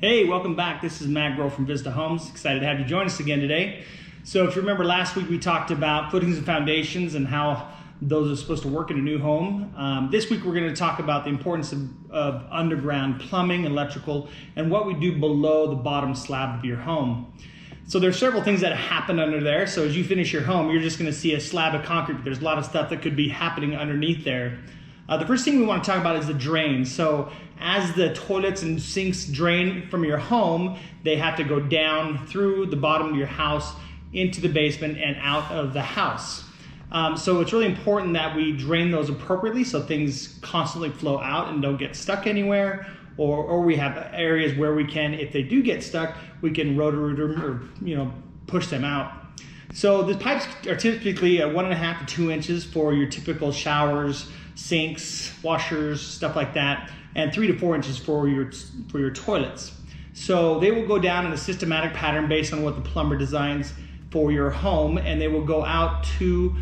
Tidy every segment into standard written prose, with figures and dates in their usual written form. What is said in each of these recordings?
Hey, welcome back. This is Matt Grohl from Vista Homes. Excited to have you join us again today. So if you remember last week we talked about footings and foundations and how those are supposed to work in a new home. This week we're going to talk about the importance of underground plumbing, electrical, and what we do below the bottom slab of your home. So there's several things that happen under there. So as you finish your home, you're just going to see a slab of concrete, but there's a lot of stuff that could be happening underneath there. The first thing we want to talk about is the drain. So as the toilets and sinks drain from your home, they have to go down through the bottom of your house into the basement and out of the house. So it's really important that we drain those appropriately so things constantly flow out and don't get stuck anywhere, or we have areas where we can, if they do get stuck, we can rotor them or push them out. So the pipes are typically 1.5 to 2 inches for your typical showers, sinks, washers, stuff like that, and 3 to 4 inches for your toilets. So they will go down in a systematic pattern based on what the plumber designs for your home, and they will go out to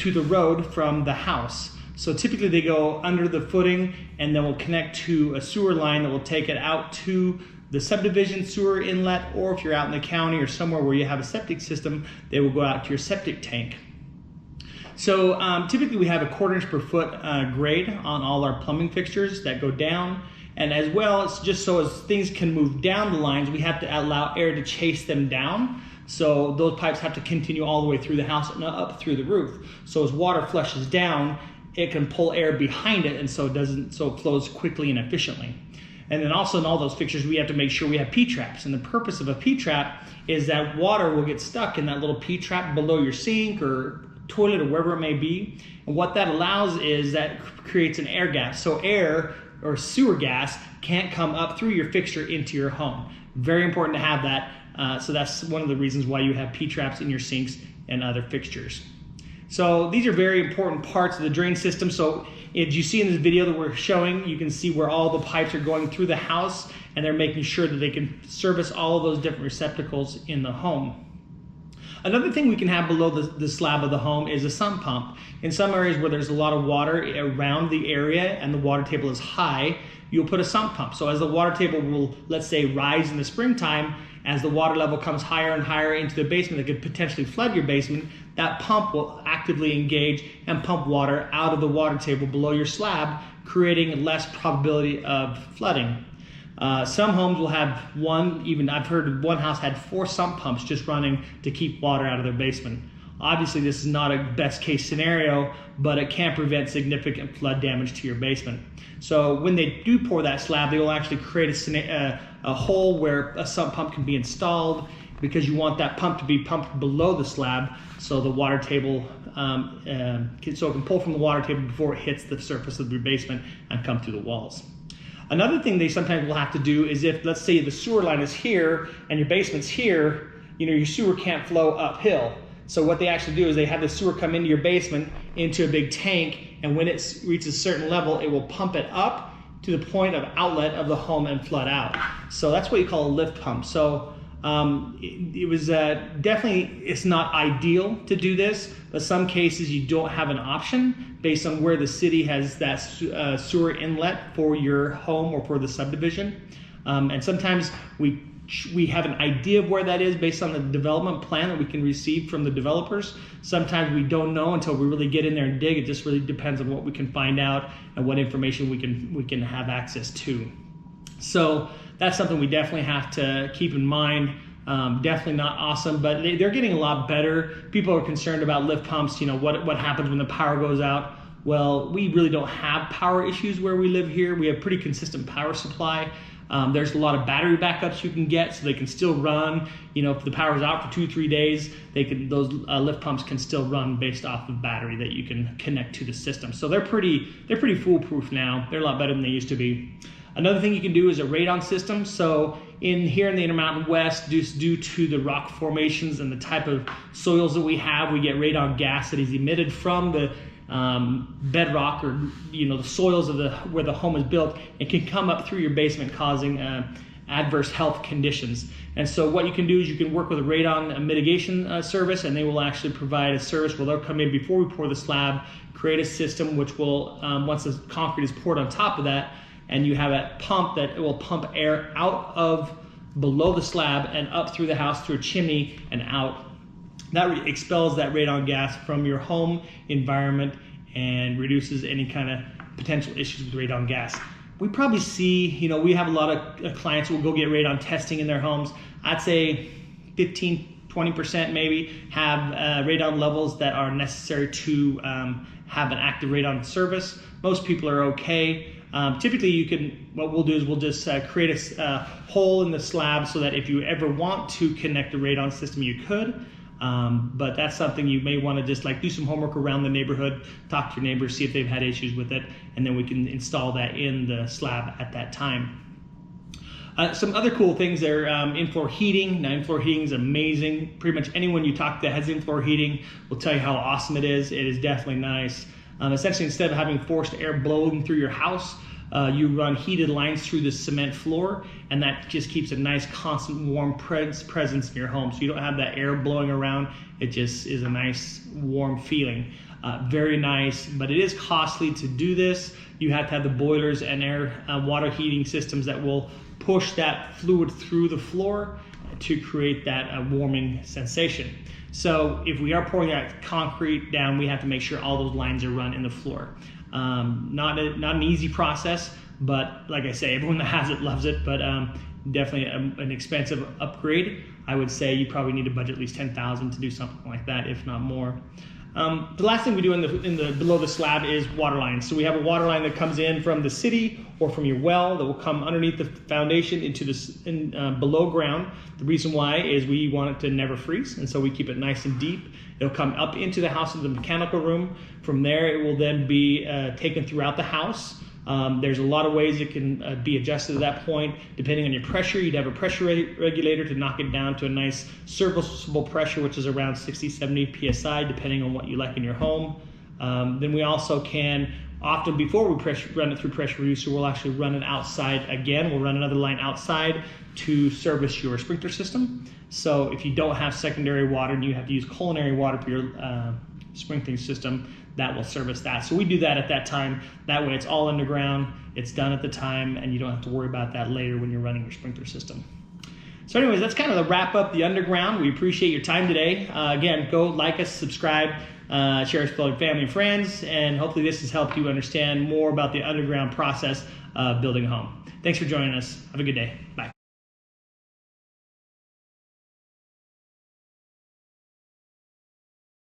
the road from the house. So typically they go under the footing and then will connect to a sewer line that will take it out to the subdivision sewer inlet, or if you're out in the county or somewhere where you have a septic system, they will go out to your septic tank. So typically we have a 1/4 inch per foot grade on all our plumbing fixtures that go down. And as well, it's just so as things can move down the lines, we have to allow air to chase them down. So those pipes have to continue all the way through the house and up through the roof. So as water flushes down, it can pull air behind it, and so it flows quickly and efficiently. And then also in all those fixtures, we have to make sure we have P-traps. And the purpose of a P-trap is that water will get stuck in that little P-trap below your sink or toilet or wherever it may be. And what that allows is that creates an air gap. So air or sewer gas can't come up through your fixture into your home. Very important to have that. So that's one of the reasons why you have P-traps in your sinks and other fixtures. So these are very important parts of the drain system. So as you see in this video that we're showing, you can see where all the pipes are going through the house, and they're making sure that they can service all of those different receptacles in the home. Another thing we can have below the slab of the home is a sump pump. In some areas where there's a lot of water around the area and the water table is high, you'll put a sump pump. So as the water table will, let's say, rise in the springtime, as the water level comes higher and higher into the basement that could potentially flood your basement, that pump will actively engage and pump water out of the water table below your slab, creating less probability of flooding. Some homes will have one, even I've heard of one house had 4 sump pumps just running to keep water out of their basement. Obviously this is not a best case scenario, but it can prevent significant flood damage to your basement. So when they do pour that slab, they will actually create a hole where a sump pump can be installed, because you want that pump to be pumped below the slab so the water table, so it can pull from the water table before it hits the surface of your basement and come through the walls. Another thing they sometimes will have to do is if, let's say, the sewer line is here and your basement's here, your sewer can't flow uphill. So what they actually do is they have the sewer come into your basement into a big tank, and when it reaches a certain level, it will pump it up to the point of outlet of the home and flood out. So that's what you call a lift pump. So it was definitely, it's not ideal to do this, but some cases you don't have an option based on where the city has that sewer inlet for your home or for the subdivision. And sometimes we have an idea of where that is based on the development plan that we can receive from the developers. Sometimes we don't know until we really get in there and dig. It just really depends on what we can find out and what information we can have access to. So that's something we definitely have to keep in mind. Definitely not awesome, but they're getting a lot better. People are concerned about lift pumps. What happens when the power goes out? Well, we really don't have power issues where we live here. We have pretty consistent power supply. There's a lot of battery backups you can get, so they can still run. If the power's out for 2-3 days, those lift pumps can still run based off of battery that you can connect to the system. So they're pretty foolproof now. They're a lot better than they used to be. Another thing you can do is a radon system. So here in the Intermountain West, due to the rock formations and the type of soils that we have, we get radon gas that is emitted from the bedrock or the soils of where the home is built. It can come up through your basement, causing adverse health conditions. And so what you can do is you can work with a radon mitigation service, and they will actually provide a service where they'll come in before we pour the slab, create a system which will, once the concrete is poured on top of that, and you have a pump that will pump air out of below the slab and up through the house through a chimney and out. That expels that radon gas from your home environment and reduces any kind of potential issues with radon gas. We probably see, we have a lot of clients who will go get radon testing in their homes. I'd say 15-20% maybe have radon levels that are necessary to have an active radon service. Most people are okay. Typically, what we'll do is we'll just create a hole in the slab so that if you ever want to connect a radon system, you could. But that's something you may want to just do some homework around the neighborhood, talk to your neighbors, see if they've had issues with it, and then we can install that in the slab at that time. Some other cool things are in-floor heating. Now, in-floor heating is amazing. Pretty much anyone you talk to that has in-floor heating will tell you how awesome it is. It is definitely nice. Essentially, instead of having forced air blowing through your house, you run heated lines through the cement floor, and that just keeps a nice constant warm presence in your home. So you don't have that air blowing around. It just is a nice warm feeling. Very nice, but it is costly to do this. You have to have the boilers and water heating systems that will push that fluid through the floor to create that warming sensation. So if we are pouring that concrete down, we have to make sure all those lines are run in the floor. Not an easy process, but like I say, everyone that has it loves it, but definitely an expensive upgrade. I would say you probably need to budget at least $10,000 to do something like that, if not more. The last thing we do below the slab is water lines. So we have a water line that comes in from the city or from your well that will come underneath the foundation into below ground. The reason why is we want it to never freeze, and so we keep it nice and deep. It'll come up into the house of the mechanical room. From there, it will then be taken throughout the house. There's a lot of ways it can be adjusted at that point. Depending on your pressure, you'd have a pressure regulator to knock it down to a nice serviceable pressure, which is around 60-70 PSI, depending on what you like in your home. Then we also can, often before we run it through pressure reducer, we'll actually run it outside again. We'll run another line outside to service your sprinkler system. So if you don't have secondary water and you have to use culinary water for your sprinkling system, that will service that. So we do that at that time. That way it's all underground, it's done at the time, and you don't have to worry about that later when you're running your sprinkler system. So anyways, that's kind of the wrap up the underground. We appreciate your time today. Again, go like us, subscribe, share us with all your family and friends, and hopefully this has helped you understand more about the underground process of building a home. Thanks for joining us. Have a good day. Bye.